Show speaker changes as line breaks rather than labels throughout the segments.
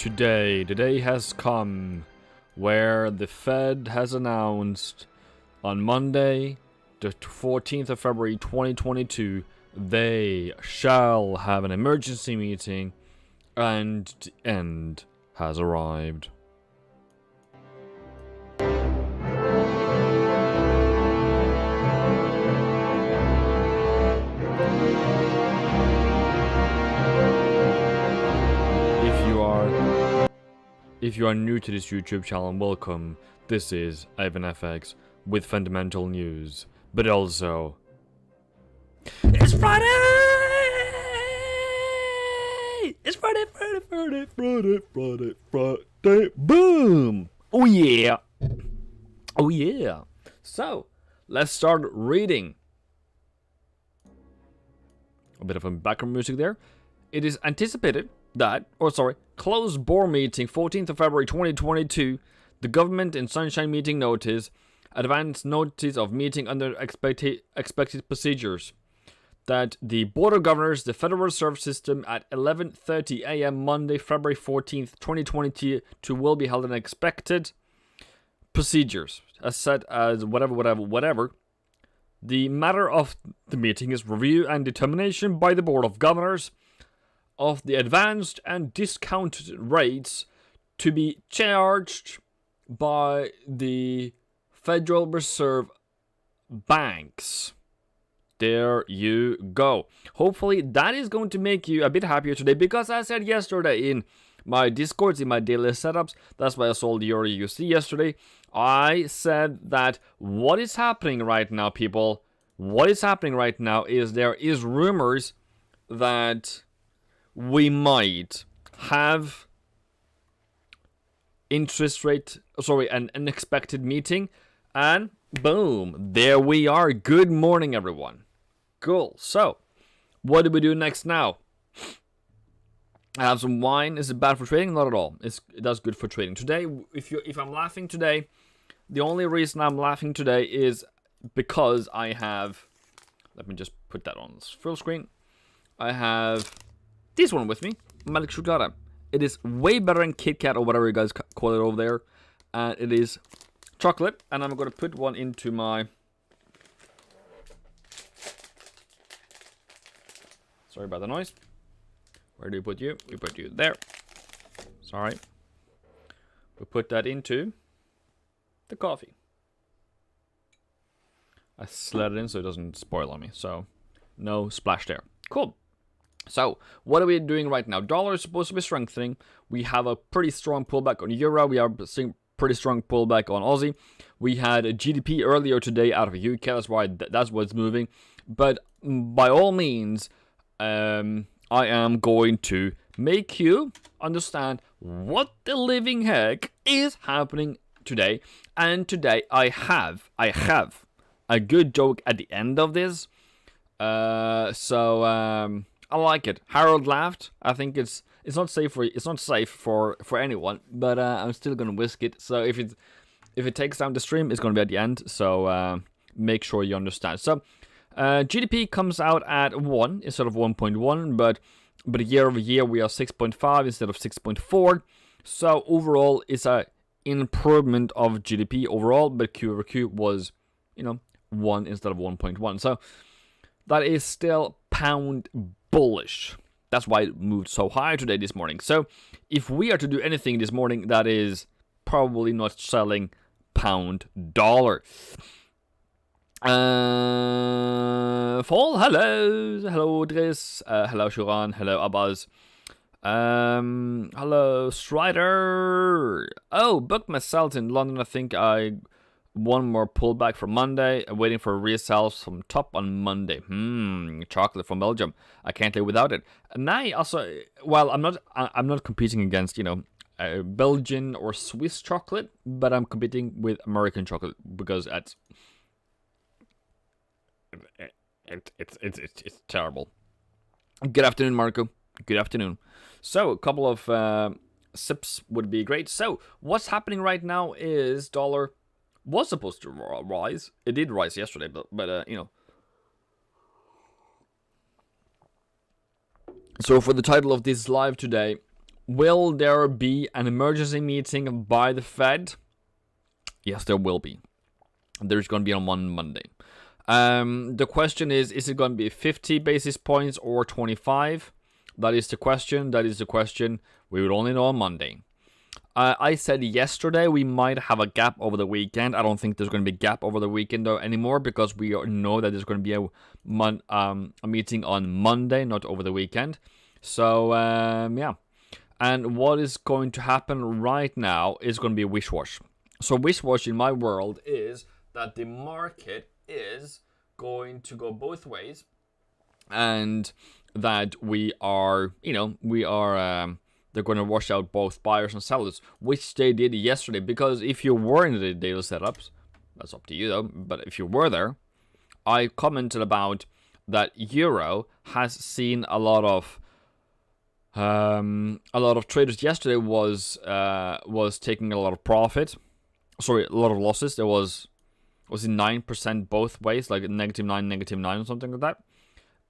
today. The day has come where the Fed has announced on Monday, the 14th of February 2022, they shall have an emergency meeting and the end has arrived. If you are new to this YouTube channel, welcome. This is Eivindfx with fundamental news, but also it's Friday! It's Friday! Boom! Oh yeah! Oh yeah! So, let's start reading. A bit of a background music there. It is anticipated that, closed board meeting, 14th of February 2022, the government in Sunshine meeting notice, advance notice of meeting under expected procedures, that the Board of Governors, the Federal Reserve System at 11:30 a.m. Monday, February 14th, 2022, will be held in expected procedures, as set as whatever. The matter of the meeting is review and determination by the Board of Governors of the advanced and discounted rates to be charged by the Federal Reserve banks. There you go. Hopefully that is going to make you a bit happier today, because I said yesterday in my Discords, in my daily setups, that's why I sold the UC yesterday, I said that what is happening right now, people, what is happening right now is there is rumors that we might have an unexpected meeting, and boom, there we are. Good morning, everyone. Cool. So, what do we do next now? I have some wine. Is it bad for trading? Not at all. That's good for trading. Today, if I'm laughing today, the only reason I'm laughing today is because I have, let me just put that on full screen. I have this one with me, Malik Shukara. It is way better than Kit Kat or whatever you guys call it over there. And it is chocolate. And I'm going to put one into my... Sorry about the noise. Where do we put you? We put you there. Sorry. We put that into the coffee. I slid it in so it doesn't spoil on me. So, no splash there. Cool. So, what are we doing right now? Dollar is supposed to be strengthening. We have a pretty strong pullback on Euro. We are seeing pretty strong pullback on Aussie. We had a GDP earlier today out of UK. That's why that's what's moving. But by all means, I am going to make you understand what the living heck is happening today. And today I have a good joke at the end of this. I like it. Harold laughed. I think it's not safe for anyone, but I'm still gonna whisk it. So if it takes down the stream, it's gonna be at the end. So make sure you understand. So GDP comes out at 1 instead of 1.1, but year over year we are 6.5 instead of 6.4. So overall, it's a improvement of GDP overall, but Q over Q was 1 instead of 1.1. So that is still pound bullish. That's why it moved so high today this morning. So if we are to do anything this morning, that is probably not selling pound dollar. Fall, hello Driss, hello Shuran, hello Abbas, hello Strider. Oh, booked myself in London. I think one more pullback for Monday. I'm waiting for resales from top on Monday. Chocolate from Belgium. I can't live without it. And I also, well, I'm not competing against Belgian or Swiss chocolate, but I'm competing with American chocolate because it's terrible. Good afternoon, Marco. Good afternoon. So a couple of sips would be great. So what's happening right now is dollar was supposed to rise. It did rise yesterday, but So for the title of this live today, Will there be an emergency meeting by the Fed? Yes, there will be. There's going to be on one Monday. The question is it going to be 50 basis points or 25? That is the question. We will only know on Monday. I said yesterday we might have a gap over the weekend. I don't think there's going to be a gap over the weekend though anymore, because we know that there's going to be a meeting on Monday, not over the weekend. So, yeah. And what is going to happen right now is going to be a wish-wash. So wish-wash in my world is that the market is going to go both ways, and that they're going to wash out both buyers and sellers, which they did yesterday. Because if you were in the daily setups, that's up to you though, but if you were there, I commented about that Euro has seen a lot of traders yesterday was taking a lot of profit. Sorry, a lot of losses. There was it 9% both ways, like -9, or something like that.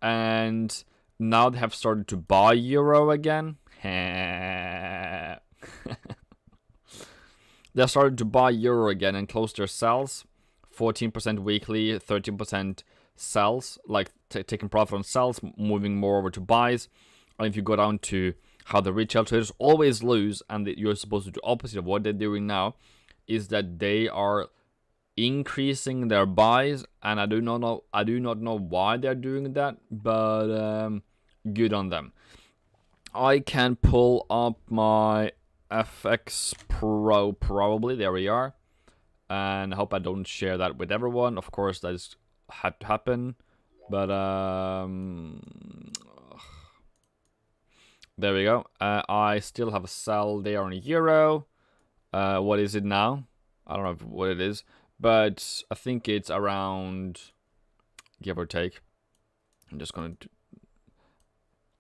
And now they have started to buy Euro again. They started to buy Euro again and close their sells. 14% weekly, 13% sells, like taking profit on sells, moving more over to buys. And if you go down to how the retail traders always lose, and you're supposed to do opposite of what they're doing now, is that they are increasing their buys, and I do not know why they're doing that, but good on them. I can pull up my FX Pro probably. There we are. And I hope I don't share that with everyone. Of course, that is had to happen. But there we go. I still have a sell there on Euro. What is it now? I don't know what it is, but I think it's around, give or take. I'm just going to...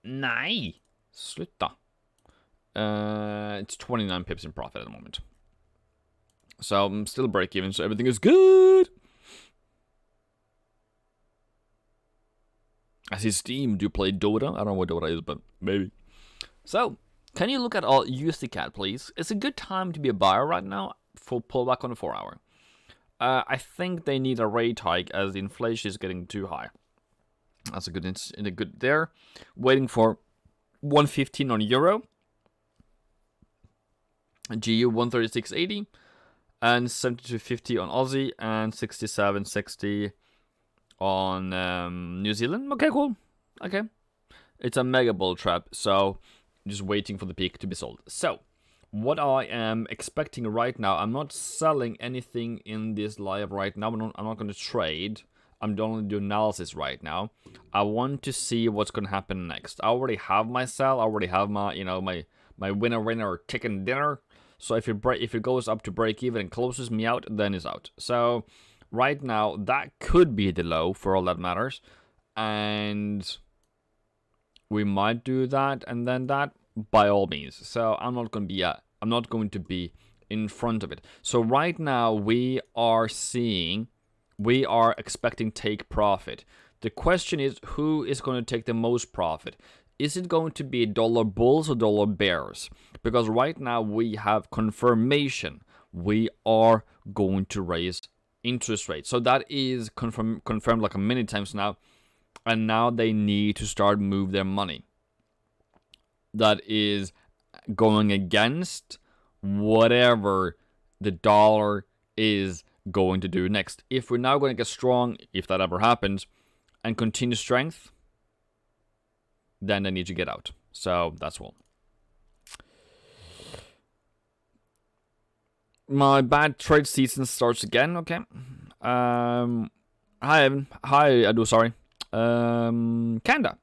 Nej! Sluta. It's 29 pips in profit at the moment. So I'm still break even, so everything is good. I see Steam do play Dota. I don't know what Dota is, but maybe. So, can you look at all USD please? It's a good time to be a buyer right now for pullback on the 4 hour. I think they need a rate hike as the inflation is getting too high. That's a good there. Waiting for 115 on Euro. GU 136.80. And 72.50 on Aussie. And 67.60 on New Zealand. Okay, cool. Okay. It's a mega bull trap. So, just waiting for the peak to be sold. So, what I am expecting right now, I'm not selling anything in this live right now. I'm not going to trade. I'm only doing analysis right now. I want to see what's going to happen next. I already have my sell. I already have my, my winner chicken dinner. So if it goes up to break even and closes me out, then it's out. So right now that could be the low for all that matters, and we might do that and then that by all means. So I'm not going to be in front of it. So right now we are expecting take profit. The question is, who is going to take the most profit? Is it going to be dollar bulls or dollar bears? Because right now we have confirmation we are going to raise interest rates. So that is confirmed like many times now. And now they need to start move their money. That is going against whatever the dollar is going to do next. If we're now going to get strong, if that ever happens, and continue strength, then they need to get out. So that's all. My bad trade season starts again. Okay. Hi Evan. Hi Adu. Sorry. Canada.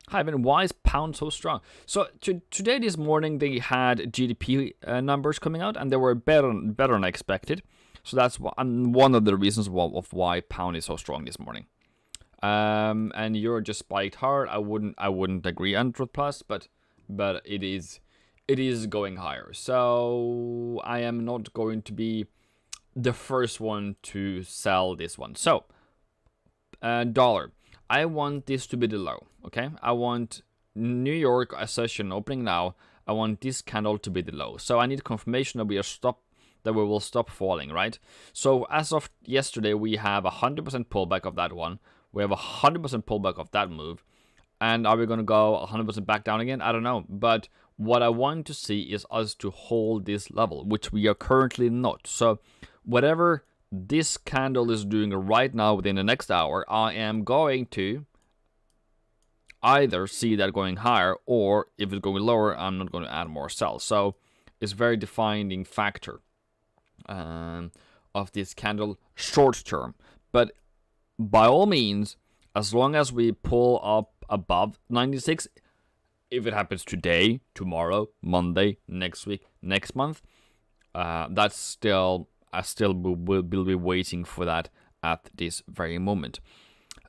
Hi Evan. Why is pound so strong? So today, this morning, they had GDP numbers coming out, and they were better than I expected. So that's one of the reasons of why pound is so strong this morning. And euro just spiked hard. I wouldn't agree 100+, but it is going higher. So I am not going to be the first one to sell this one. So dollar. I want this to be the low. Okay, I want New York a session opening now. I want this candle to be the low. So I need confirmation that we will stop falling, right? So as of yesterday, we have 100% pullback of that one. We have 100% pullback of that move. And are we going to go 100% back down again? I don't know. But what I want to see is us to hold this level, which we are currently not. So whatever this candle is doing right now within the next hour, I am going to either see that going higher, or if it's going lower, I'm not going to add more sells. So it's a very defining factor of this candle short term. But by all means, as long as we pull up above 96, if it happens today, tomorrow, Monday, next week, next month, I still will be waiting for that at this very moment.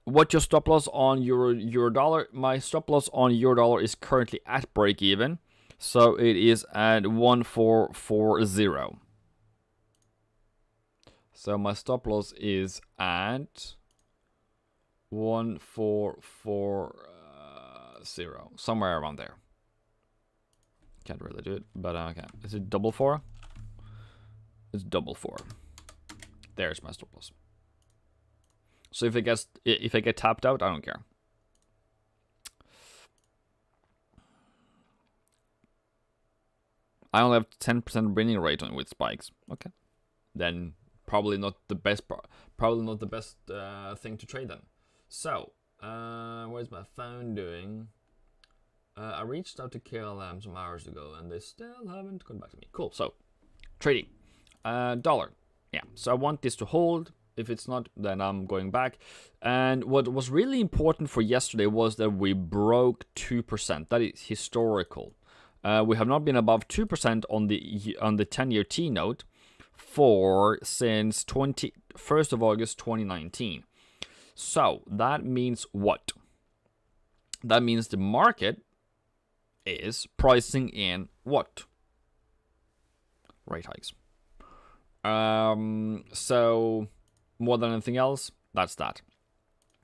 What's your stop loss on euro dollar? My stop loss on euro dollar is currently at break even, so it is at 1440. So my stop loss is at 1440, somewhere around there. Can't really do it, but okay. Is it double four? It's double four. There's my stop loss. So if I get tapped out, I don't care. I only have 10% winning rate on with spikes. Okay, then probably not the best. Probably not the best thing to trade then. So where's my phone doing? I reached out to KLM some hours ago, and they still haven't come back to me. Cool. So trading dollar. Yeah. So I want this to hold. If it's not, then I'm going back. And what was really important for yesterday was that we broke 2%. That is historical. We have not been above 2% on the 10-year T note since 1st of August 2019. So that means what? That means the market is pricing in what? Rate hikes. So more than anything else, that's that.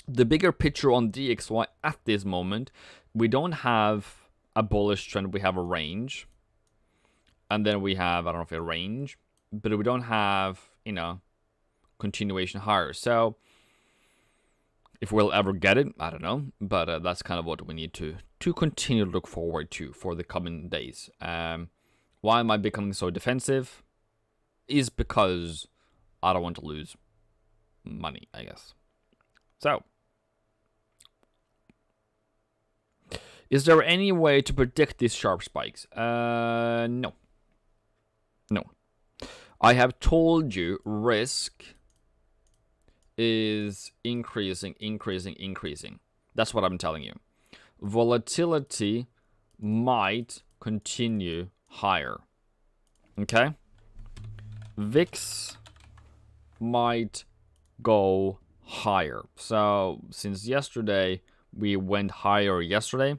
The bigger picture on DXY at this moment, we don't have a bullish trend, we have a range. And then we have, I don't know if a range, but we don't have, continuation higher. So if we'll ever get it, I don't know. But that's kind of what we need to continue to look forward to for the coming days. Why am I becoming so defensive? Is because I don't want to lose money, I guess. So, is there any way to predict these sharp spikes? No. I have told you risk is increasing. That's what I'm telling you. Volatility might continue higher. Okay? VIX might go higher. So since yesterday, we went higher yesterday.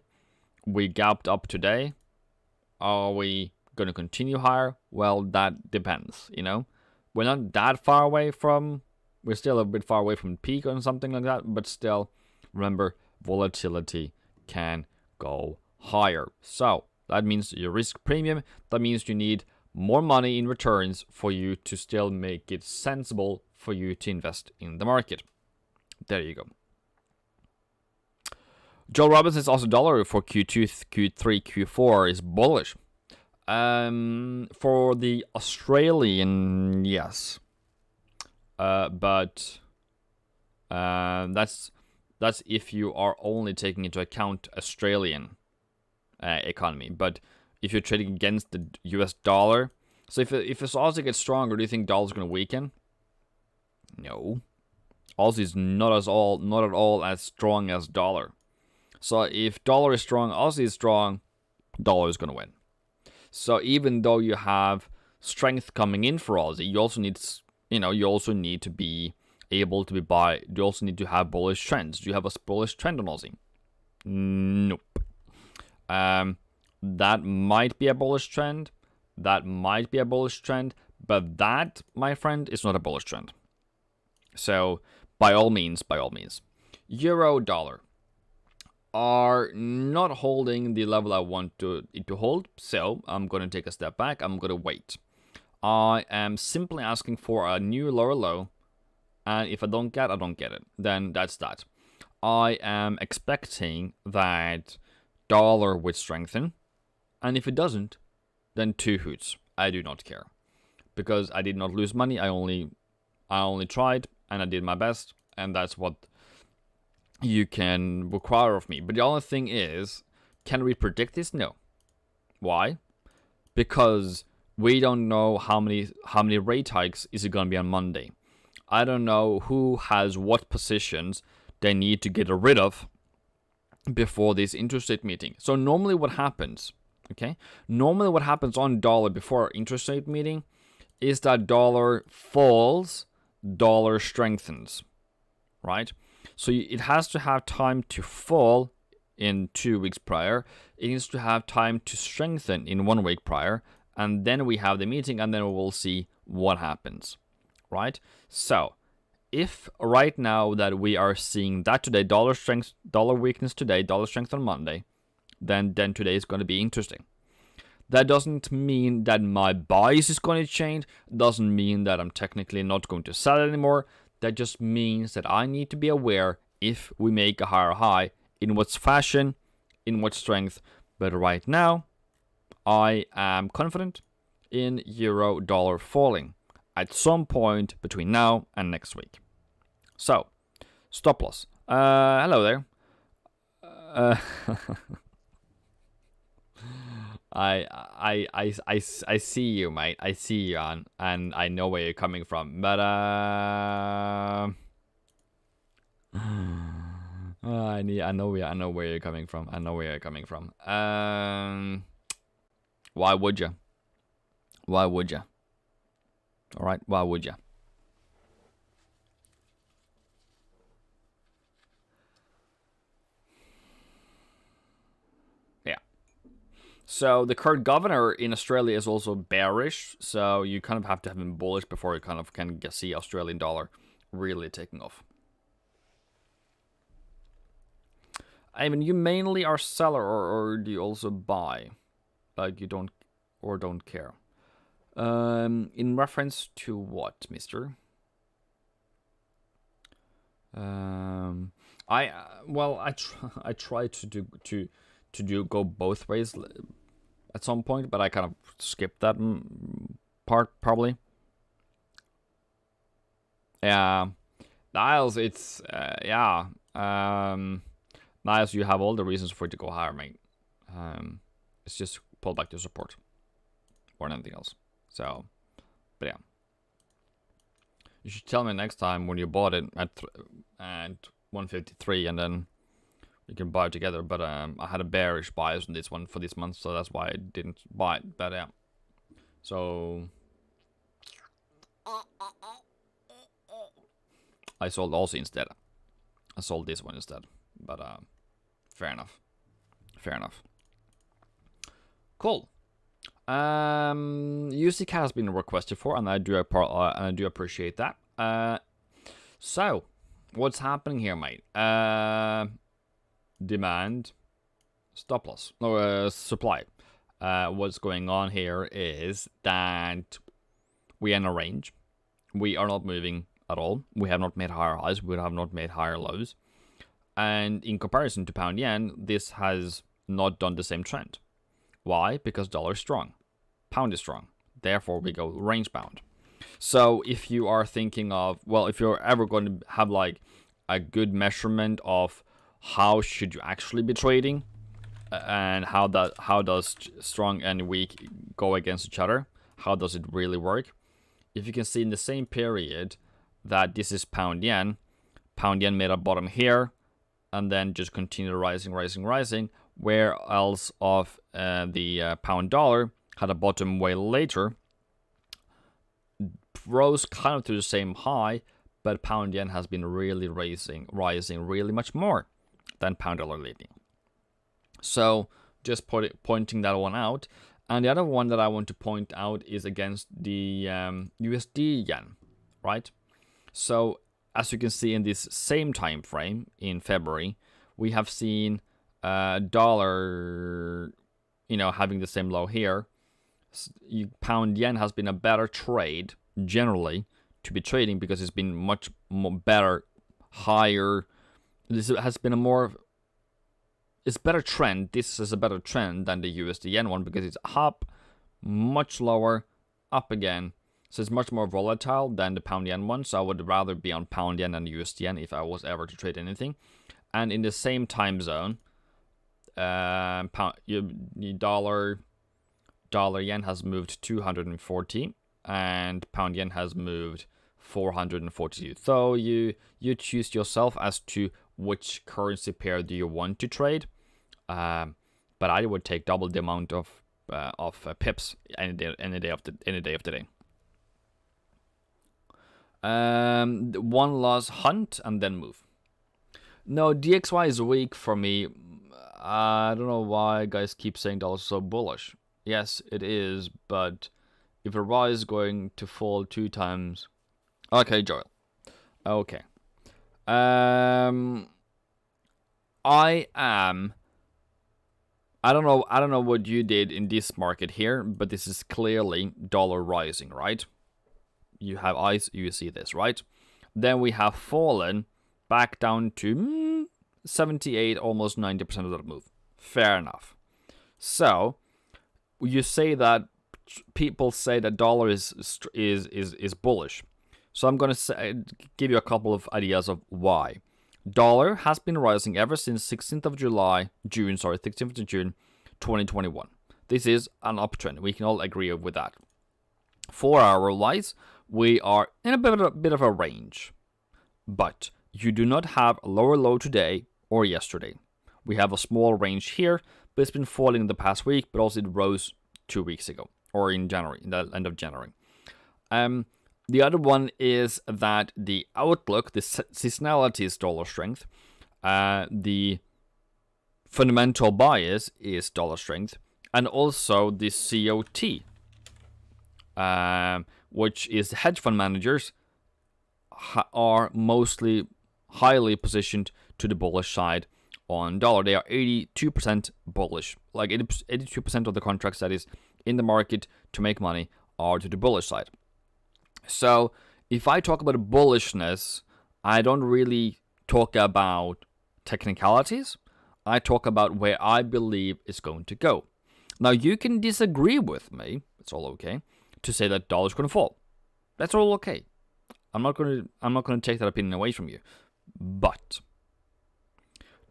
We gapped up today. Are we going to continue higher? Well, that depends, We're not that far away from... We're still a bit far away from peak or something like that. But still, remember, volatility can go higher. So that means your risk premium. That means you need more money in returns for you to still make it sensible for you to invest in the market. There you go. Joel Robinson's also dollar for Q2, Q3, Q4 is bullish. For the Australian, yes. But that's if you are only taking into account Australian economy. But if you're trading against the US dollar, so if Aussie gets stronger, do you think dollar's going to weaken? No. Aussie is not at all as strong as dollar. So if dollar is strong, Aussie is strong, dollar is going to win. So even though you have strength coming in for Aussie, you also need to be able to buy. You also need to have bullish trends. Do you have a bullish trend on Aussie? Nope. That might be a bullish trend. But that, my friend, is not a bullish trend. So by all means. Euro dollar. are not holding the level I want it to hold, so I'm going to take a step back. I'm going to wait. I am simply asking for a new lower low, and if I don't get it. Then that's that. I am expecting that dollar would strengthen, and if it doesn't, then two hoots. I do not care, because I did not lose money. I only tried, and I did my best, and that's what you can require of me. But the only thing is, can we predict this? No. Why? Because we don't know how many rate hikes is it going to be on Monday. I don't know who has what positions they need to get rid of before this interest rate meeting. So normally what happens, okay? Normally what happens on dollar before interest rate meeting is that dollar falls, dollar strengthens, right? So it has to have time to fall in 2 weeks prior. It needs to have time to strengthen in 1 week prior. And then we have the meeting, and then we will see what happens, right? So if right now that we are seeing that today, dollar strength, dollar weakness today, dollar strength on Monday, then today is going to be interesting. That doesn't mean that my bias is going to change. Doesn't mean that I'm technically not going to sell it anymore. That just means that I need to be aware if we make a higher high, in what fashion, in what strength. But right now, I am confident in euro dollar falling at some point between now and next week. So, stop loss. Hello there. I see you, mate. I see you, and I know where you're coming from. But I know where you're coming from. I know where you're coming from. Why would you? Why would you? All right, why would you? Yeah. So the current governor in Australia is also bearish. So you kind of have to have him bullish before you kind of can see Australian dollar really taking off. I mean, you mainly are seller, or do you also buy? Like you don't care. In reference to what, mister? I try to go both ways at some point, but I kind of skipped that part probably. Yeah, Niles, it's yeah. Niles, you have all the reasons for it to go higher, mate. It's just pull back to support or anything else. So, but yeah. You should tell me next time when you bought it at 153, and then we can buy it together. But I had a bearish bias on this one for this month, so that's why I didn't buy it. But yeah. So I sold also instead. I sold this one instead. But fair enough. Fair enough. Cool. UC cat has been requested for, and I do appreciate that. So what's happening here, mate? Demand, stop loss, no, supply. What's going on here is that we are in a range. We are not moving at all. We have not made higher highs. We have not made higher lows. And in comparison to pound yen, this has not done the same trend. Why? Because dollar is strong, pound is strong. Therefore, we go range bound. So if you are thinking of, well, if you're ever going to have like a good measurement of how should you actually be trading, and how does strong and weak go against each other, how does it really work? If you can see in the same period that this is pound yen made a bottom here, and then just continued rising. Where else of the pound dollar had a bottom way later, rose kind of to the same high, but pound yen has been really rising really much more than pound dollar lately. So just pointing that one out. And the other one that I want to point out is against the USD yen, right? So as you can see in this same time frame in February, we have seen dollar, having the same low here, pound yen has been a better trade generally to be trading because it's been much more better, higher. This has been it's better trend. This is a better trend than the USD yen one because it's up, much lower, up again. So it's much more volatile than the pound yen one. So I would rather be on pound yen than USD yen if I was ever to trade anything. And in the same time zone, dollar yen has moved 240 and pound yen has moved 442. So you choose yourself as to which currency pair do you want to trade. But I would take double the amount of pips any day of the day. One loss, hunt, and then move. No, DXY is weak for me. I don't know why guys keep saying dollar's so bullish. Yes, it is, but if a rise is going to fall 2 times. Okay, Joel. Okay. I don't know what you did in this market here, but this is clearly dollar rising, right? You have eyes, you see this, right? Then we have fallen back down to 78, almost 90% of that move. Fair enough. So you say that people say that dollar is bullish. So I'm gonna give you a couple of ideas of why. Dollar has been rising ever since 16th of June 2021. This is an uptrend. We can all agree with that. 4-hour wise, we are in a bit of a range, but you do not have a lower low today or yesterday. We have a small range here, but it's been falling in the past week, but also it rose 2 weeks ago, or in January, in the end of January. The other one is that the outlook, the seasonality is dollar strength. The fundamental bias is dollar strength. And also the COT, which is hedge fund managers are mostly highly positioned to the bullish side on dollar. They are 82% bullish. Like 82% of the contracts that is in the market to make money are to the bullish side. So if I talk about bullishness, I don't really talk about technicalities. I talk about where I believe it's going to go. Now you can disagree with me. It's all okay to say that dollar's going to fall. That's all okay. I'm not going to take that opinion away from you. But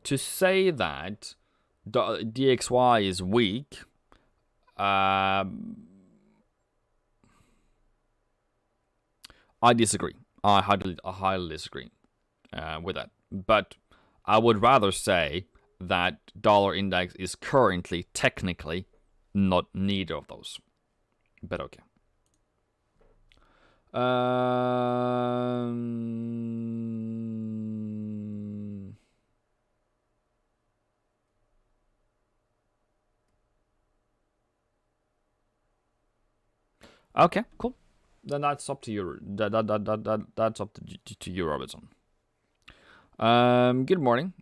to say that DXY is weak, I disagree. I highly disagree with that. But I would rather say that dollar index is currently technically not neither of those. But okay. Okay, cool. Then that's up to you. That's up to you, Robinson. Good morning.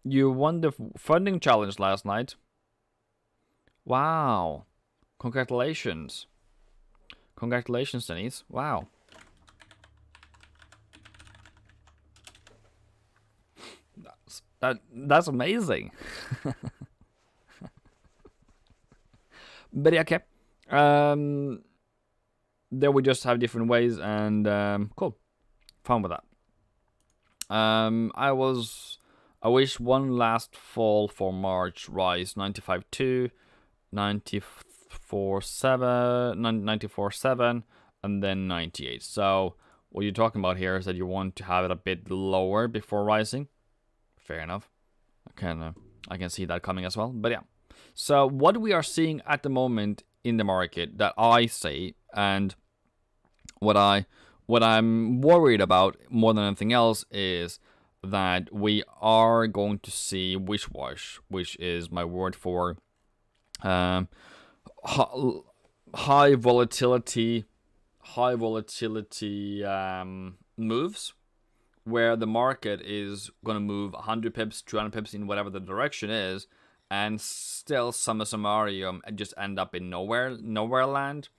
You won the funding challenge last night. Wow. Congratulations. Congratulations, Denise. Wow. That's amazing. But yeah, okay. There we just have different ways, and cool. Fun with that. I wish one last fall for March rise 95.2, 94.7, and then 98. So what you're talking about here is that you want to have it a bit lower before rising. Fair enough. I can see that coming as well. But yeah. So what we are seeing at the moment in the market that I see, and what I'm worried about more than anything else is that we are going to see wish-wash, which is my word for high volatility moves, where the market is going to move 100 pips, 200 pips in whatever the direction is, and still summa summarum and just end up in nowhere land.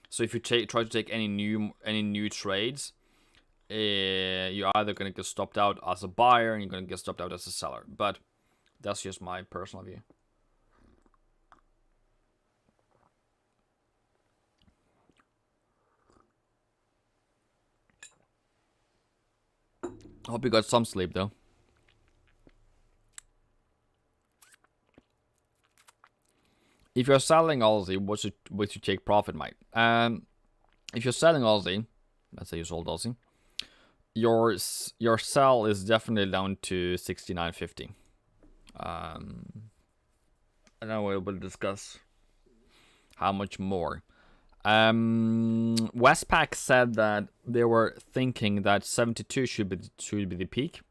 So if you try to take any new trades, you're either going to get stopped out as a buyer and you're going to get stopped out as a seller. But that's just my personal view. I hope you got some sleep though. If you're selling Aussie, what you take profit, mate? If you're selling Aussie, let's say you sold Aussie, your sell is definitely down to 69.50. And now we'll discuss how much more. Westpac said that they were thinking that 72 should be the peak.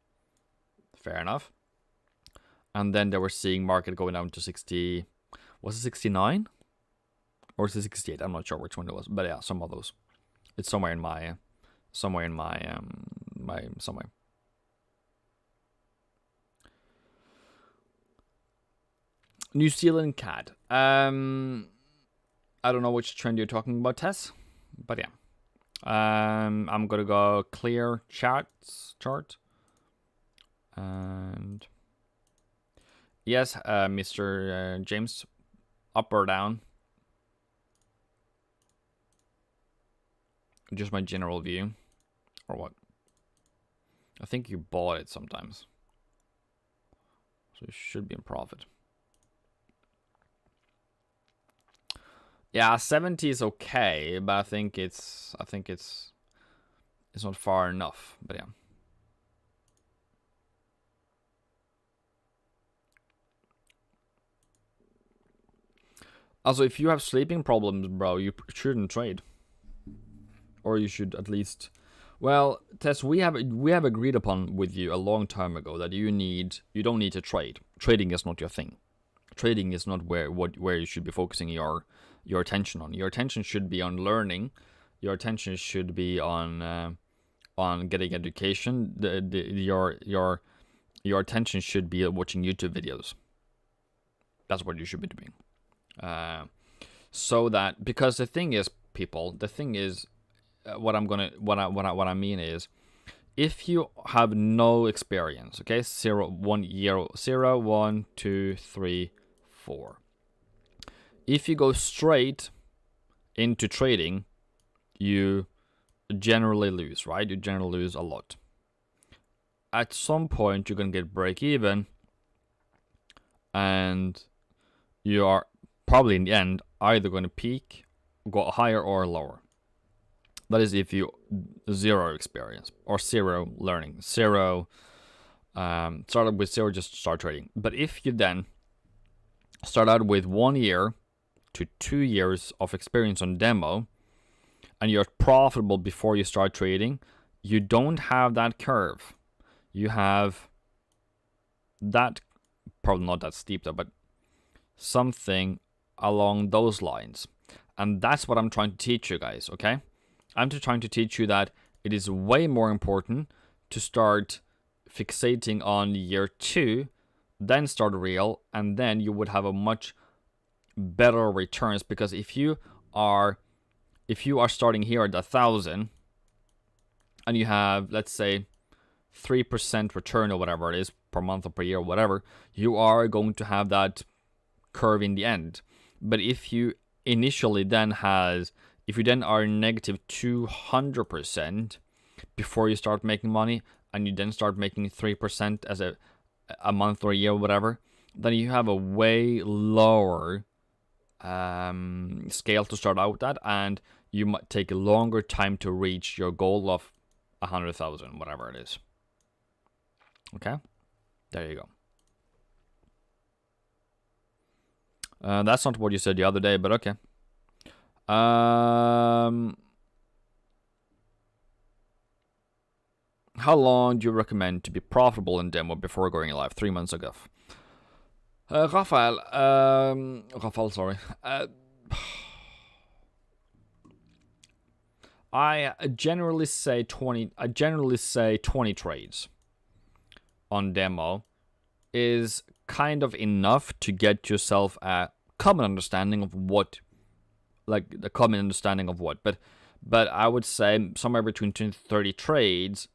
Fair enough. And then they were seeing market going down to 60. Was it 69? Or is it 68? I'm not sure which one it was. But yeah, some of those. It's somewhere in my somewhere. New Zealand CAD. I don't know which trend you're talking about, Tess, but yeah. I'm gonna go clear chart. And yes, Mr. James, up or down? Just my general view, or what? I think you bought it sometimes, so it should be in profit. Yeah, 70 is okay, but I think it's not far enough. But yeah. Also, if you have sleeping problems, bro, you shouldn't trade. Or you should at least. Well, Tess, we have agreed upon with you a long time ago that you don't need to trade. Trading is not your thing. Trading is not where you should be focusing your attention on. Your attention should be on learning. Your attention should be on getting education. Your attention should be watching YouTube videos. That's what you should be doing. So that, because the thing is, people, what I mean is, if you have no experience, okay, 0, 1 year, 0, 1, 2, 3, 4. If you go straight into trading, you generally lose, right? You generally lose a lot. At some point, you're gonna get break even, and you are probably in the end either going to peak, go higher or lower. That is if you zero experience or zero learning, started with zero, just start trading. But if you then start out with 1 year to 2 years of experience on demo, and you're profitable before you start trading, you don't have that curve. You have that, probably not that steep though, but something along those lines. And that's what I'm trying to teach you guys, okay? I'm just trying to teach you that it is way more important to start fixating on year 2, then start real, and then you would have a much better returns. Because if you are starting here at 1,000 and you have, let's say, 3% return or whatever it is per month or per year or whatever, you are going to have that curve in the end. But if you initially then are negative 200% before you start making money, and you then start making 3% as a month or a year or whatever, then you have a way lower scale to start out at, and you might take a longer time to reach your goal of 100,000, whatever it is. Okay, there you go. That's not what you said the other day, but okay. How long do you recommend to be profitable in demo before going live? 3 months ago. Rafael, sorry. I generally say 20. I generally say 20 trades on demo is kind of enough to get yourself a common understanding of what, like the common understanding of what. But I would say somewhere between 20 to 30 trades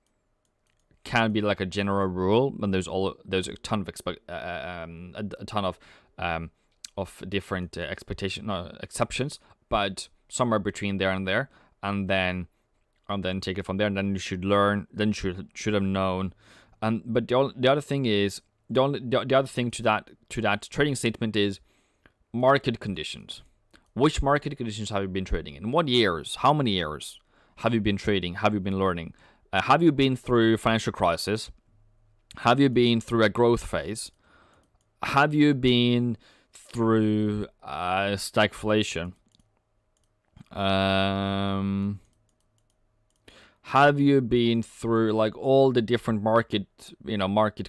can be like a general rule, and there's a ton of different exceptions, but somewhere between there and there, and then take it from there, and then you should learn. Then you should have known. But the other thing is the other thing to that trading statement is market conditions. Which market conditions have you been trading in? What years? How many years have you been trading? Have you been learning? Have you been through financial crisis? Have you been through a growth phase? Have you been through stagflation? Have you been through like all the different market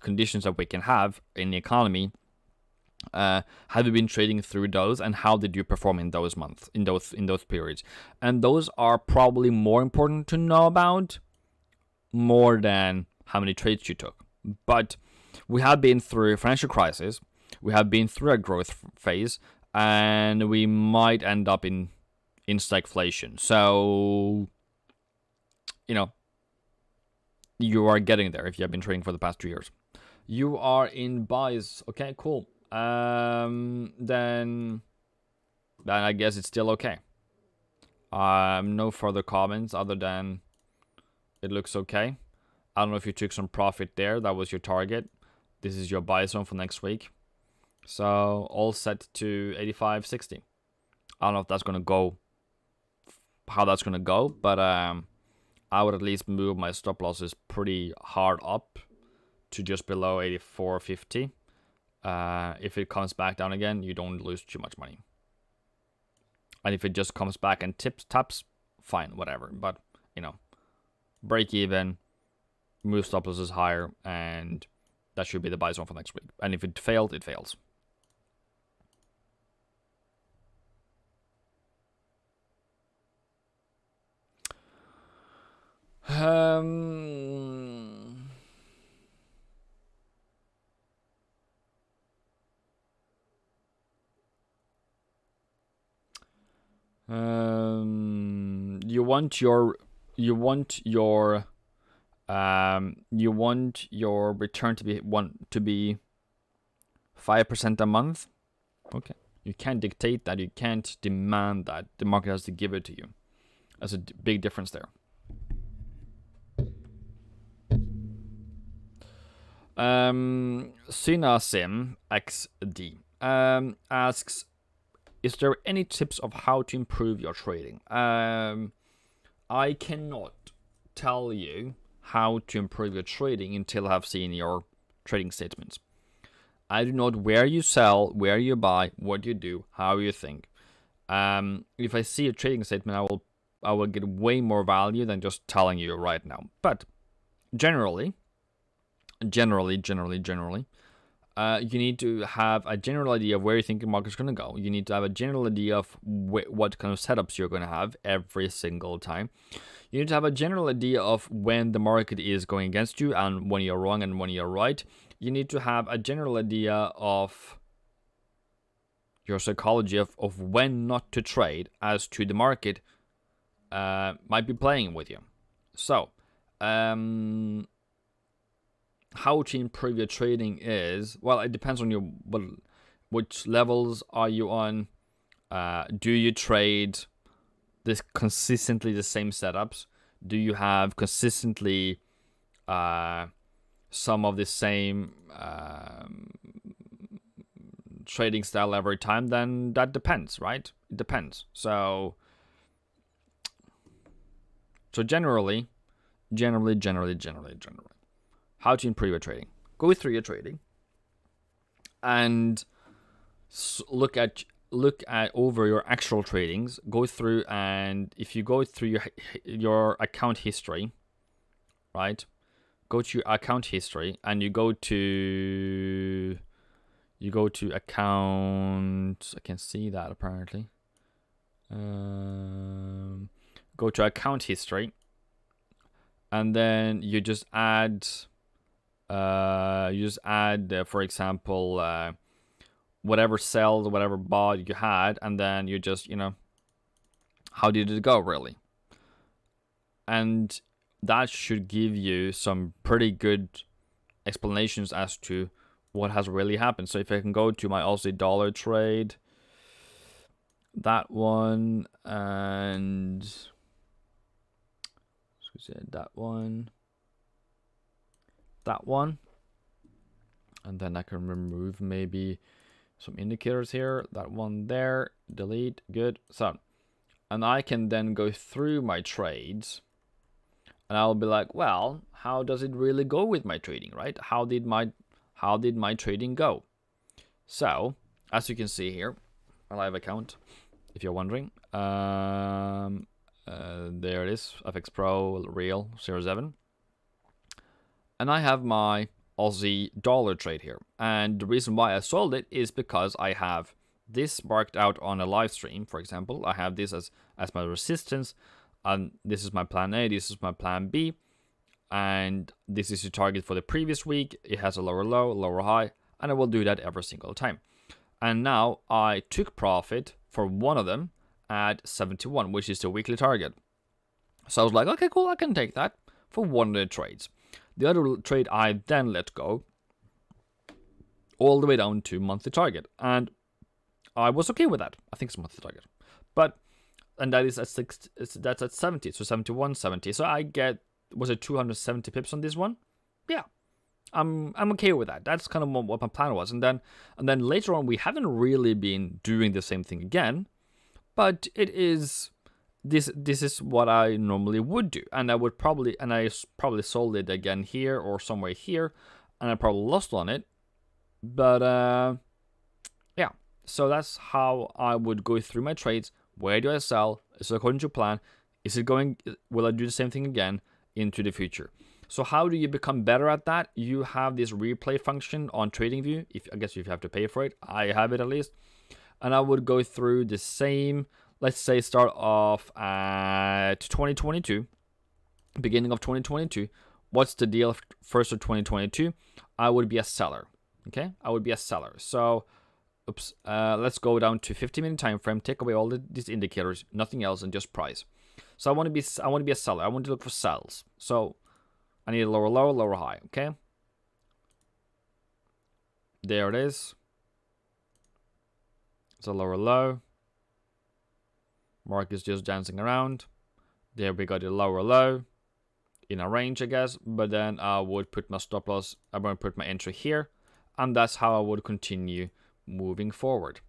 conditions that we can have in the economy? Have you been trading through those, and how did you perform in those months, in those periods? And those are probably more important to know about, more than how many trades you took. But we have been through a financial crisis, we have been through a growth phase, and we might end up in stagflation. So, you are getting there if you have been trading for the past 2 years. You are in buys. Okay, cool. Then I guess it's still okay. No further comments other than it looks okay. I don't know if you took some profit there. That was your target. This is your buy zone for next week. So all set to 85.60. I don't know if that's gonna go, how that's gonna go, but I would at least move my stop losses pretty hard up to just below 84.50. If it comes back down again, you don't lose too much money. And if it just comes back and taps, fine, whatever. But, break even, move stop losses higher, and that should be the buy zone for next week. And if it failed, it fails. You want your return to be 5% a month. Okay, you can't dictate that. You can't demand that. The market has to give it to you. That's a big difference there. Synasim XD asks, is there any tips of how to improve your trading? I cannot tell you how to improve your trading until I have seen your trading statements. I do not where you sell, where you buy, what you do, how you think. If I see a trading statement, I will get way more value than just telling you right now. But generally, you need to have a general idea of where you think the market's going to go. You need to have a general idea of what kind of setups you're going to have every single time. You need to have a general idea of when the market is going against you and when you're wrong and when you're right. You need to have a general idea of your psychology of when not to trade as to the market might be playing with you. So, how to improve your trading is, well, it depends on which levels are you on. Do you trade consistently the same setups? Do you have consistently some of the same trading style every time? Then that depends, right? It depends. So generally, how to improve your trading. Go through your trading and look at over your actual tradings. Go through, and if you go through your account history, right? Go to your account history and you go to account. I can see that apparently. go to account history, and then you just add, for example, whatever sell, whatever bought you had, and then you just, how did it go really? And that should give you some pretty good explanations as to what has really happened. So if I can go to my Aussie dollar trade, that one, and that one, and then I can remove maybe some indicators here, that one there, delete, good. So, and I can then go through my trades, and I'll be like, well, how does it really go with my trading, right? How did my trading go? So, as you can see here, a live account, if you're wondering, there it is, FX Pro Real 07, and I have my Aussie dollar trade here, and the reason why I sold it is because I have this marked out on a live stream. For example, I have this as my resistance, and this is my plan A, this is my plan B, and this is the target for the previous week. It has a lower low, lower high, and I will do that every single time. And now I took profit for one of them at 71, which is the weekly target. So I was like, okay, cool, I can take that for one of the trades. The other trade I then let go all the way down to monthly target, and I was okay with that. I think it's monthly target, and that is at that's at 70, so 71, 70. So I get, was it 270 pips on this one? Yeah, I'm okay with that. That's kind of what my plan was, and then later on we haven't really been doing the same thing again, but it is. This is what I normally would do, and I probably sold it again here or somewhere here, and I probably lost on it, but yeah. So that's how I would go through my trades. Where do I sell? Is it according to plan? Is it going? Will I do the same thing again into the future? So how do you become better at that? You have this replay function on TradingView. I guess you have to pay for it. I have it at least, and I would go through the same. Let's say start off at 2022, beginning of 2022. What's the deal first of 2022? I would be a seller. Okay, I would be a seller. So, let's go down to 50-minute time frame. Take away all these indicators, nothing else, and just price. So I want to be a seller. I want to look for sells. So I need a lower low, lower high. Okay, there it is. It's a lower low. Mark is just dancing around. There we got a lower low in a range, I guess. But then I would put my stop loss. I'm going to put my entry here, and that's how I would continue moving forward.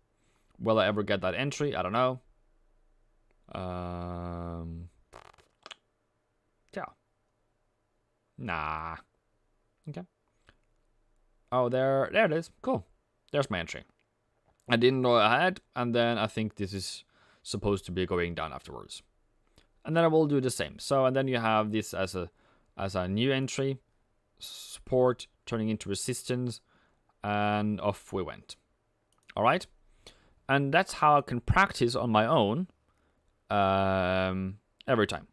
Will I ever get that entry? I don't know. Yeah. Nah. Okay. Oh, there it is. Cool. There's my entry. I didn't know I had, and then I think this is supposed to be going down afterwards, and then I will do the same. So, and then you have this as a new entry, support turning into resistance, and off we went. All right, and that's how I can practice on my own every time.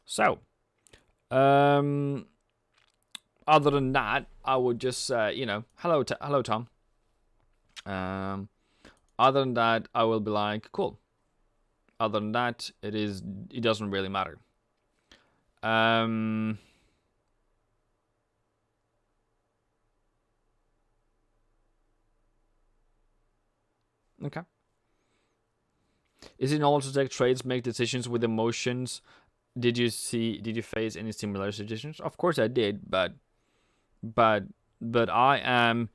So, other than that, I would just hello Tom. Other than that, I will be like, cool. Other than that, it doesn't really matter. Okay. Is it normal to take trades, make decisions with emotions? Did you face any similar situations? Of course I did, but I am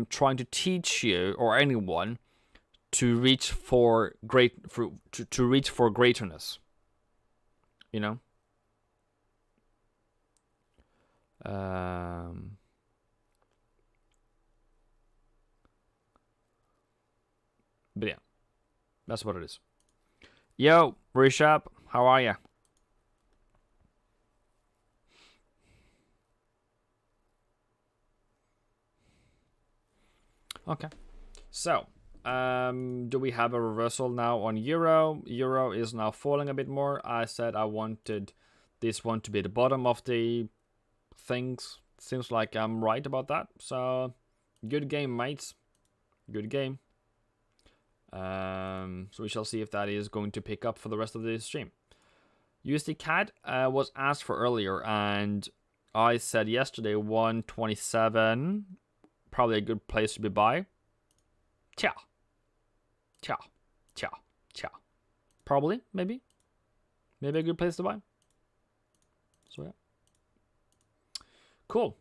trying to teach you or anyone to reach for greaterness. You know? But yeah, that's what it is. Yo, Rishabh, how are ya? Okay. So, do we have a reversal now on Euro? Euro is now falling a bit more. I said I wanted this one to be the bottom of the things. Seems like I'm right about that. So, good game, mates. Good game. So we shall see if that is going to pick up for the rest of the stream. USD CAD was asked for earlier, and I said yesterday 127, probably a good place to be buy. Ciao. Ciao. Ciao. Ciao. Probably, maybe a good place to buy. So yeah. Cool.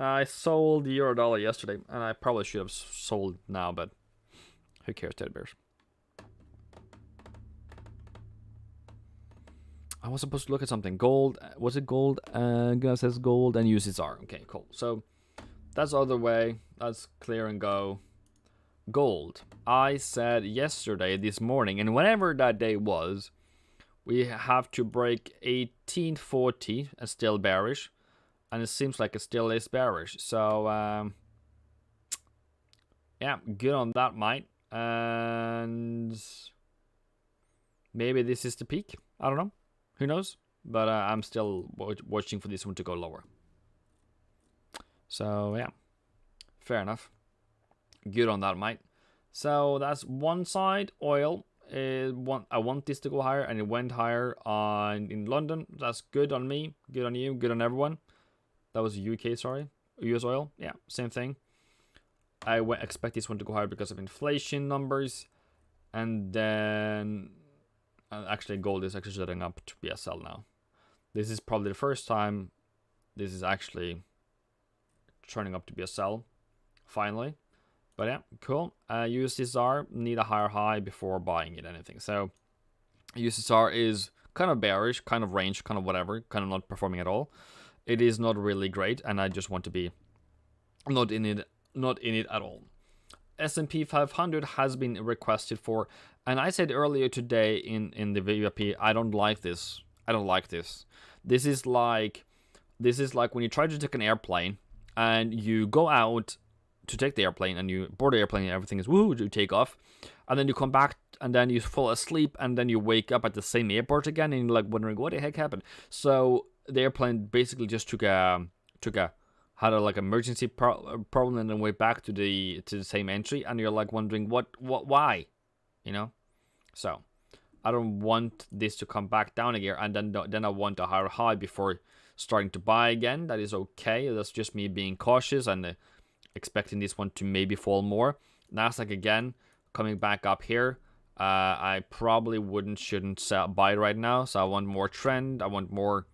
I sold the euro dollar yesterday, and I probably should have sold now, but who cares, teddy bears? I was supposed to look at something. Gold. Was it gold? It says gold and USSR. Okay, cool. So that's the other way. That's clear and go. Gold. I said yesterday, this morning, and whenever that day was, we have to break 1840 and still bearish. And it seems like it still is bearish. So, yeah, good on that, mate. And maybe this is the peak. I don't know. Who knows? But I'm still watching for this one to go lower. So, yeah. Fair enough. Good on that, mate. So, that's one side. Oil. I want this to go higher, and it went higher in London. That's good on me. Good on you. Good on everyone. That was UK, sorry. US oil. Yeah, same thing. I expect this one to go higher because of inflation numbers. And then... actually, gold is actually setting up to be a sell now. This is probably the first time this is actually turning up to be a sell. Finally. But yeah, cool. USSR need a higher high before buying it, anything. So, USSR is kind of bearish, kind of range, kind of whatever. Kind of not performing at all. It is not really great, and I just want to be not in it at all. S&P 500 has been requested for, and I said earlier today in the VIP, I don't like this. I don't like this. This is like when you try to take an airplane and you go out to take the airplane and you board the airplane and everything is woohoo to take off, and then you come back and then you fall asleep and then you wake up at the same airport again and you're like wondering what the heck happened. So the airplane basically just had a like emergency problem and then went back to the same entry, and you're like wondering why, you know. So I don't want this to come back down again, and then I want a higher high before starting to buy again. That is okay. That's just me being cautious and expecting this one to maybe fall more. Nasdaq again coming back up here. I probably shouldn't buy right now. So I want more trend. I want more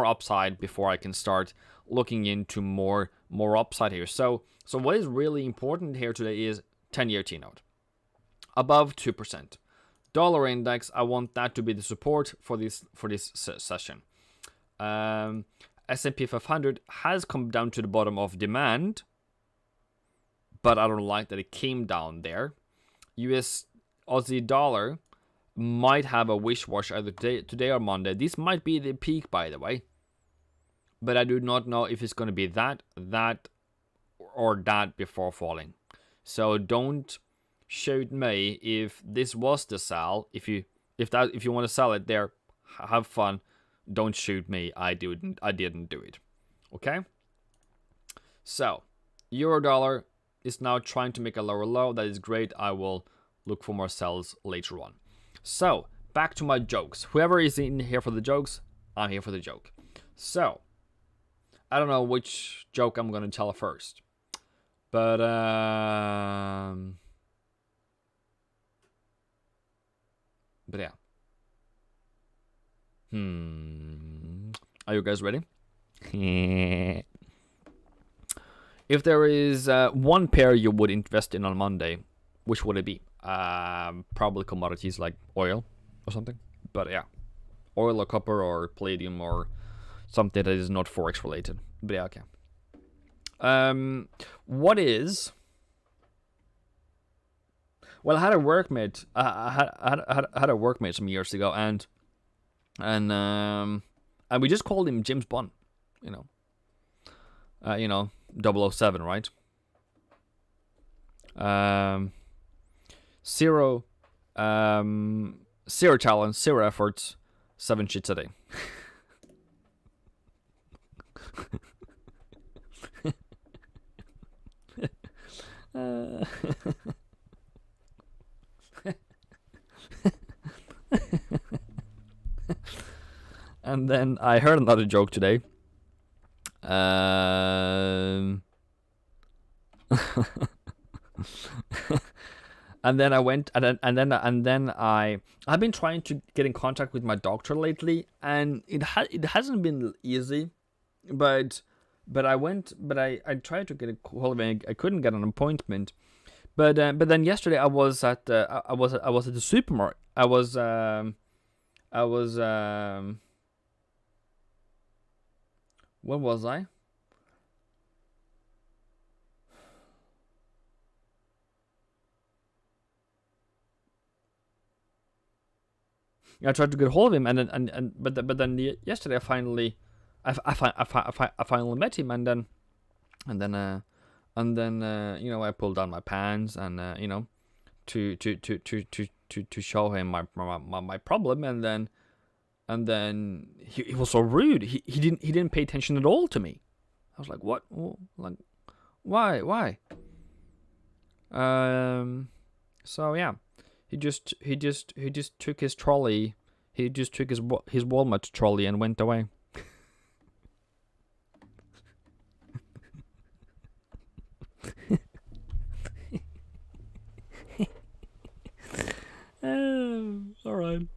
upside before I can start looking into more upside here. So what is really important here today is 10-year T-note above 2%. Dollar index, I want that to be the support for this session. S&P 500 has come down to the bottom of demand, but I don't like that it came down there. US Aussie dollar might have a wish-wash either today or Monday. This might be the peak, by the way. But I do not know if it's going to be that, or that before falling. So don't shoot me if this was the sell. If you want to sell it there, have fun. Don't shoot me. I didn't do it. Okay? So, euro dollar is now trying to make a lower low. That is great. I will look for more sells later on. So, back to my jokes. Whoever is in here for the jokes, I'm here for the joke. So, I don't know which joke I'm going to tell first. But, yeah. Are you guys ready? If there is one pair you would invest in on Monday, which would it be? Probably commodities like oil or something. But yeah, oil or copper or palladium or something that is not Forex related. yeah, okay. What is? Well, I had a workmate. I had a workmate some years ago, and we just called him James Bond. You know, 007, right? Zero talent, zero efforts, 7 shits a day. And then I heard another joke today. And then I went, and then I've been trying to get in contact with my doctor lately, and it hasn't been easy, but I tried to get a hold of him. I couldn't get an appointment, but then yesterday I was at the supermarket. I was where was I? I tried to get hold of him, but then yesterday I finally met him, and then I pulled down my pants and to show him my problem, and then he was so rude. He didn't pay attention at all to me. I was like, what? Like, why? So yeah. He just took his trolley. He just took his Walmart trolley and went away. All right.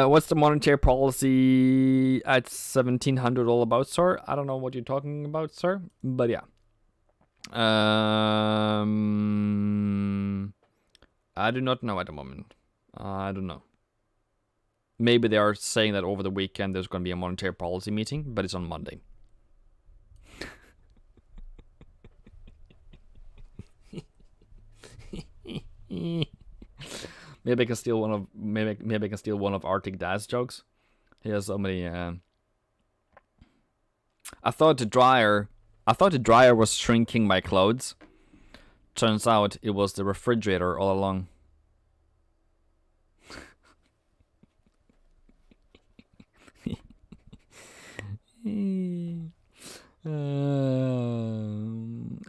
What's the monetary policy at 1700 all about, sir? I don't know what you're talking about, sir, but yeah. I do not know at the moment. I don't know. Maybe they are saying that over the weekend there's going to be a monetary policy meeting, but it's on Monday. Maybe I can steal one of Arctic Dad's jokes. He has so many. I thought the dryer was shrinking my clothes. Turns out it was the refrigerator all along.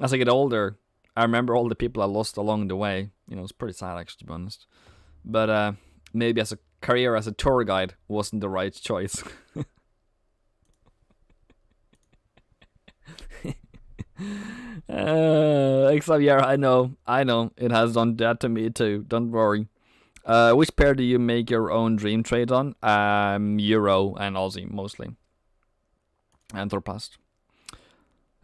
As I get older, I remember all the people I lost along the way. It's pretty sad, actually, to be honest. But maybe as a career as a tour guide wasn't the right choice. Except, yeah, I know, it has done that to me too. Don't worry. Which pair do you make your own dream trade on? Euro and Aussie mostly. Anthropast.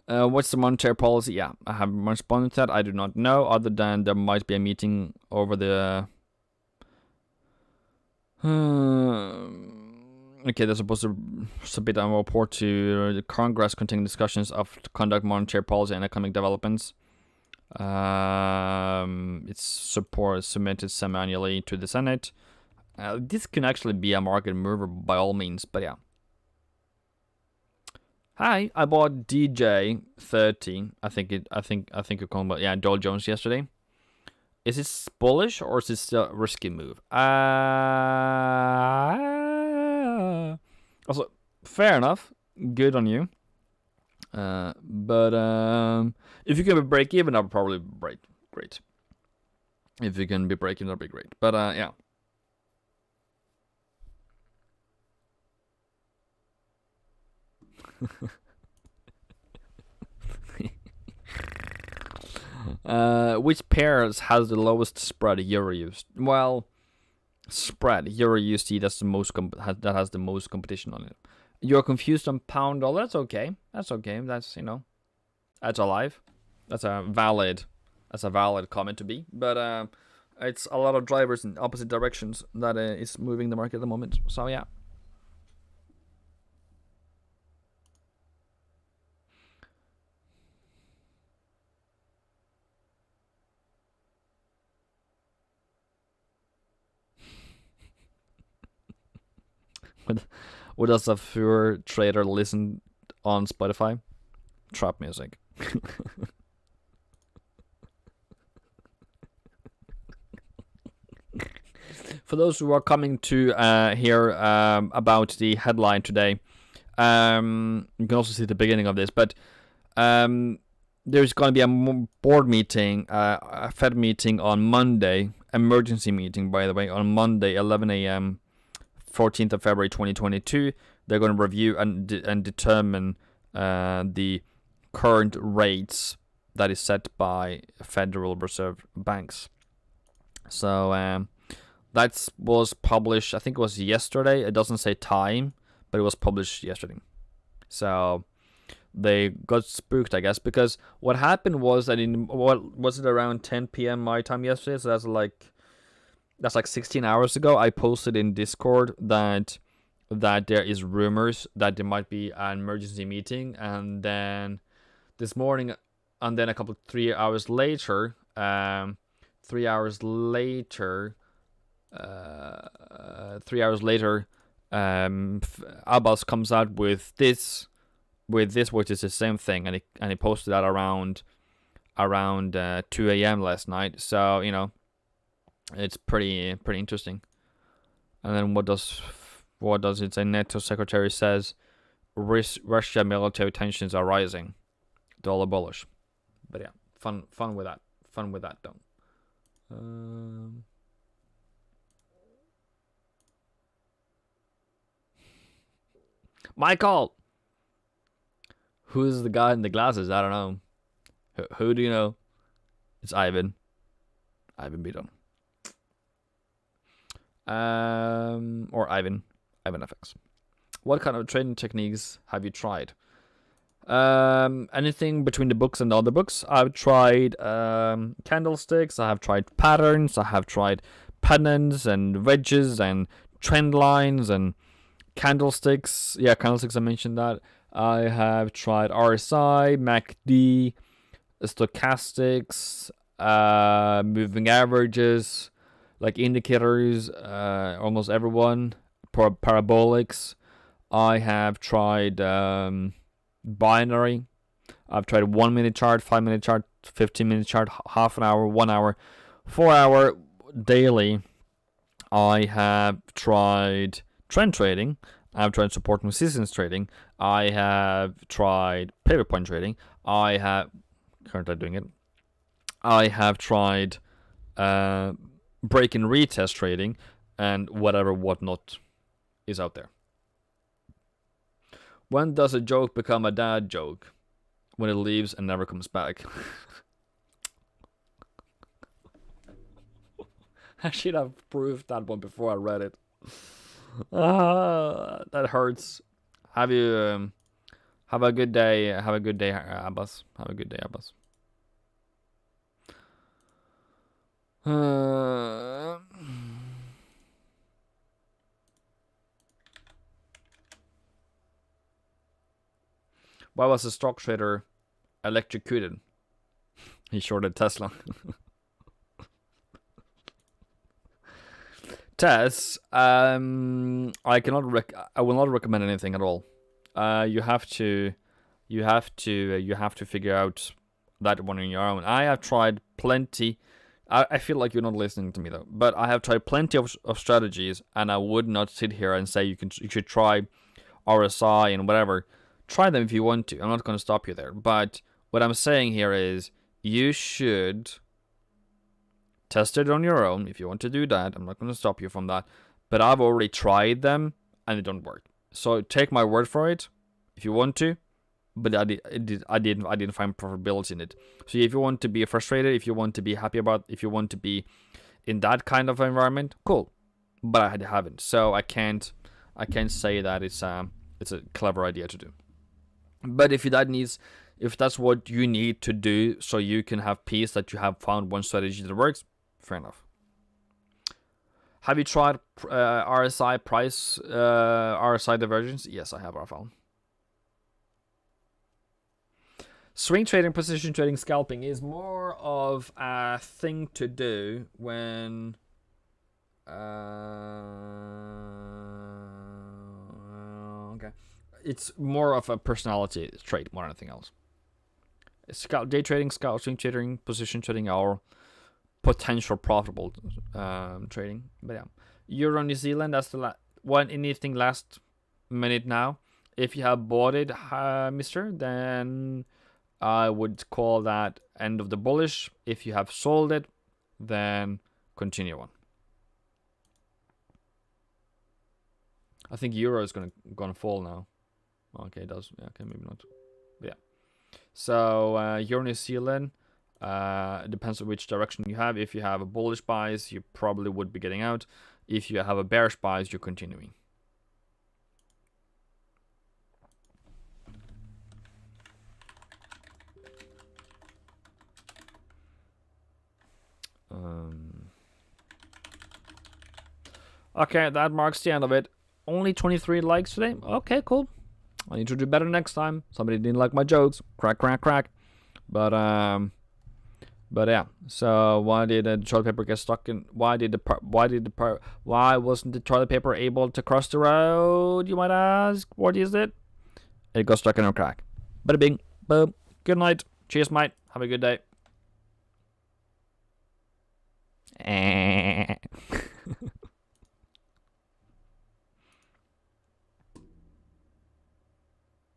What's the monetary policy? Yeah, I haven't responded to that. I do not know, other than there might be a meeting over the. Okay, they're supposed to submit a report to the Congress containing discussions of conduct monetary policy and economic developments. It's submitted semi-annually to the Senate. This can actually be a market mover by all means, but yeah. Hi, I bought DJ30. I think you're calling about, yeah, Dow Jones yesterday. Is it bullish or is it still a risky move? Also, fair enough. Good on you. But if you can break even, that'll probably be great. If you can be breaking, that'll be great. But yeah. Which pairs has the lowest spread Euro used? Well, spread Euro USD, that's the most that has the most competition on it. You're confused on pound dollar. That's okay. That's alive. That's a valid comment to be. But it's a lot of drivers in opposite directions that is moving the market at the moment. So yeah. what does a pure trader listen on Spotify? Trap music. For those who are coming to hear about the headline today, you can also see the beginning of this, but there's going to be a board meeting, a Fed meeting on Monday, emergency meeting, by the way, on Monday, 11 a.m., 14th of February 2022. They're going to review and determine the current rates that is set by Federal Reserve banks. So that was published, I think it was yesterday. It doesn't say time, but it was published yesterday. So they got spooked, I guess, because what happened was that what was it, around 10 p.m. my time yesterday? So that's like 16 hours ago. I posted in Discord that there is rumors that there might be an emergency meeting, and then this morning, and then 3 hours later, Abbas comes out with this, which is the same thing, and he posted that around 2 a.m. last night. So it's pretty interesting. And then what does it say? NATO secretary says Russia military tensions are rising. Dollar bullish. But yeah, fun with that. Fun with that though. Michael! Who's the guy in the glasses? I don't know. Who do you know? It's Ivan. Ivan Beaton. Or Eivindfx. What kind of trading techniques have you tried? Anything between the books and the other books. I've tried candlesticks, I have tried patterns, I have tried pennants and wedges and trend lines and candlesticks. Yeah, candlesticks, I mentioned that. I have tried RSI, MACD, stochastics, moving averages, like indicators, almost everyone, parabolics. I have tried binary. I've tried 1 minute chart, 5 minute chart, 15-minute chart, half an hour, 1 hour, 4 hour daily. I have tried trend trading. I've tried support and resistance trading. I have tried pivot point trading. I have currently doing it. I have tried break and retest trading and whatnot is out there. When does a joke become a dad joke? When it leaves and never comes back. I should have proved that one before I read it. That hurts. Have you have a good day. Have a good day, Abbas. Have a good day, Abbas. Why was a stock trader electrocuted? He shorted Tesla. Tess, I will not recommend anything at all. You have to figure out that one on your own. I have tried plenty. I feel like you're not listening to me though. But I have tried plenty of strategies, and I would not sit here and say you should try RSI and whatever. Try them if you want to. I'm not going to stop you there. But what I'm saying here is you should test it on your own if you want to do that. I'm not going to stop you from that. But I've already tried them and it don't work. So take my word for it if you want to. But I didn't find profitability in it. So if you want to be frustrated, if you want to be happy about, if you want to be in that kind of environment, cool. But I haven't. So I can't say that it's a clever idea to do. But if that's what you need to do so you can have peace that you have found one strategy that works, fair enough. Have you tried RSI price, RSI divergence? Yes, I have, Rafael. Swing trading, position trading, scalping is more of a thing to do when it's more of a personality trait more than anything else. Day trading, scalp swing trading, position trading are potential profitable trading. But yeah, Euro New Zealand, that's the anything last minute now. If you have bought it, mister, then I would call that end of the bullish. If you have sold it, then continue on. I think Euro is gonna fall now. Okay, it does. Yeah, okay, maybe not. But yeah. So Euro New Zealand, it depends on which direction you have. If you have a bullish bias, you probably would be getting out. If you have a bearish bias, you're continuing. Okay, that marks the end of it. Only 23 likes today. Okay, cool. I need to do better next time. Somebody didn't like my jokes. Crack, crack, crack. But yeah. So why did the toilet paper get stuck in? Why wasn't the toilet paper able to cross the road? You might ask. What is it? It got stuck in a crack. Bada bing, boom. Good night. Cheers, mate. Have a good day.